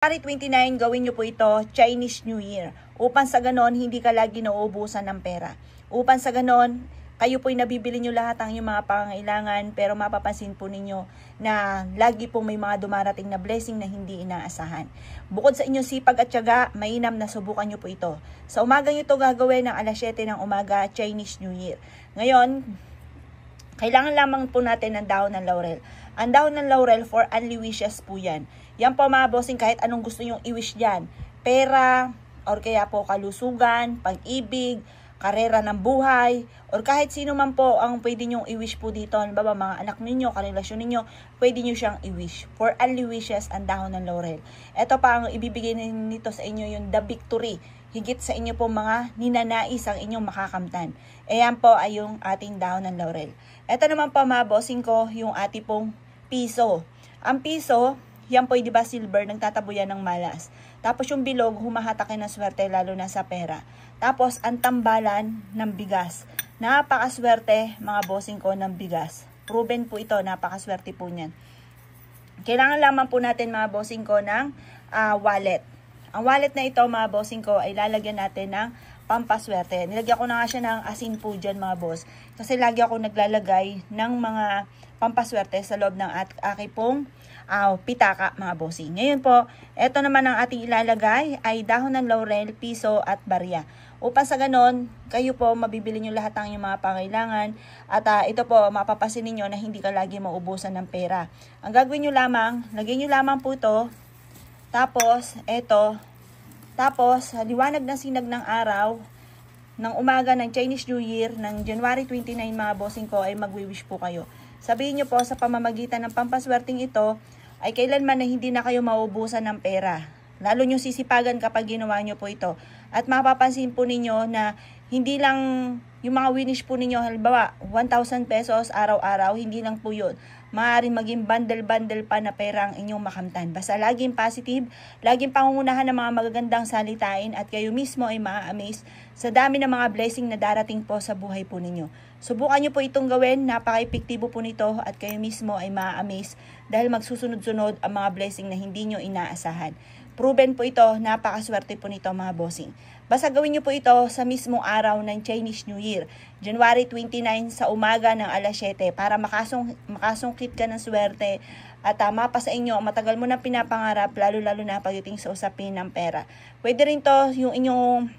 January 29, gawin nyo po ito Chinese New Year. Upang sa ganon, hindi ka lagi nauubusan ng pera. Upang sa ganon, kayo po'y nabibili nyo lahat ang inyong mga pangangailangan, pero mapapansin po ninyo na lagi pong may mga dumarating na blessing na hindi inaasahan. Bukod sa inyong sipag at tiyaga, mainam na subukan nyo po ito. Sa umaga nyo ito gagawin ng alas 7 ng umaga, Chinese New Year. Ngayon, kailangan lamang po natin ng dahon ng laurel. Ang dahon ng laurel for only wishes po yan. Yan po mga bossing, kahit anong gusto nyong i-wish dyan. Pera, or kaya po kalusugan, pag-ibig, karera ng buhay, or kahit sino man po ang pwede nyong i-wish po dito. Halimbawa, mga anak ninyo, karelasyon ninyo, pwede nyo siyang i-wish. For only wishes, ang dahon ng laurel. Ito pa ang ibibigay nito sa inyo, yung the victory. Higit sa inyo po mga ninanais ang inyong makakamtan. Ayan po ay yung ating dahon ng laurel. Ito naman po mga bossing ko, yung ating pong piso. Ang piso, yan po, di ba, silver, nagtatabo yan ng malas. Tapos yung bilog, humahatakin ng swerte, lalo na sa pera. Tapos, ang tambalan ng bigas. Napakaswerte, mga bossing ko, ng bigas. Proven po ito, napakaswerte po niyan. Kailangan lamang po natin, mga bossing ko, ng wallet. Ang wallet na ito, mga bossing ko, ay lalagyan natin ng pampaswerte. Nilagyan ko na nga siya ng asin po dyan, mga boss. Kasi lagi ako naglalagay ng mga pampaswerte sa loob ng aking pong pitaka, mga bossing. Ngayon po, ito naman ang ating ilalagay ay dahon ng laurel, piso at barya. Upang sa ganon, kayo po mabibili nyo lahat ng inyong mga pangailangan at ito po, mapapasin ninyo na hindi ka lagi maubusan ng pera. Ang gagawin nyo lamang, lagyan nyo lamang po ito. Tapos, ito. Tapos, liwanag ng sinag ng araw ng umaga ng Chinese New Year ng January 29, mga bossing ko, ay magwi-wish po kayo. Sabihin nyo po sa pamamagitan ng pampaswerteng ito ay kailanman na hindi na kayo maubusan ng pera. Lalo nyo sisipagan kapag ginawa nyo po ito. At mapapansin po ninyo na hindi lang yung mga winish po ninyo, halimbawa 1,000 pesos araw-araw, hindi lang po yun. Maaaring maging bundle-bundle pa na pera ang inyong makamtan. Basta laging positive, laging pangungunahan ng mga magagandang salitain at kayo mismo ay maa-amaze sa dami ng mga blessing na darating po sa buhay po ninyo. Subukan nyo po itong gawin, napaka-epektibo po nito at kayo mismo ay maa-amaze dahil magsusunod-sunod ang mga blessing na hindi nyo inaasahan. Proven po ito, napakaswerte po nito, mga bossing. Basta gawin nyo po ito sa mismong araw ng Chinese New Year, January 29 sa umaga ng alas 7 para makasungkit ka ng swerte at mapa sa inyo, matagal mo na pinapangarap, lalo-lalo na pagdating sa usapin ng pera. Pwede rin to, yung inyong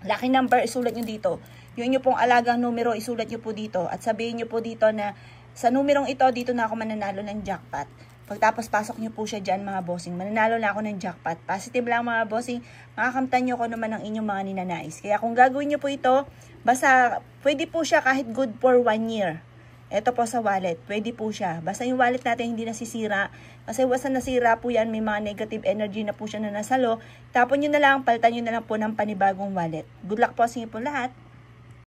lucky number, isulat nyo dito. Yung inyong pong alagang numero, isulat nyo po dito. At sabihin nyo po dito na sa numerong ito, dito na ako mananalo ng jackpot. Pagtapos pasok nyo po siya dyan, mga bossing. Mananalo na ako ng jackpot. Positive lang, mga bossing. Makakamtan nyo ko naman ang inyong mga ninanais. Kaya kung gagawin nyo po ito, basta pwede po siya kahit good for 1 year. Ito po sa wallet, pwede po siya. Basta yung wallet natin hindi nasisira. Kasi basta nasira po yan, may mga negative energy na po siya na nasalo. Tapon nyo na lang, palitan nyo na lang po ng panibagong wallet. Good luck po sa inyo po lahat.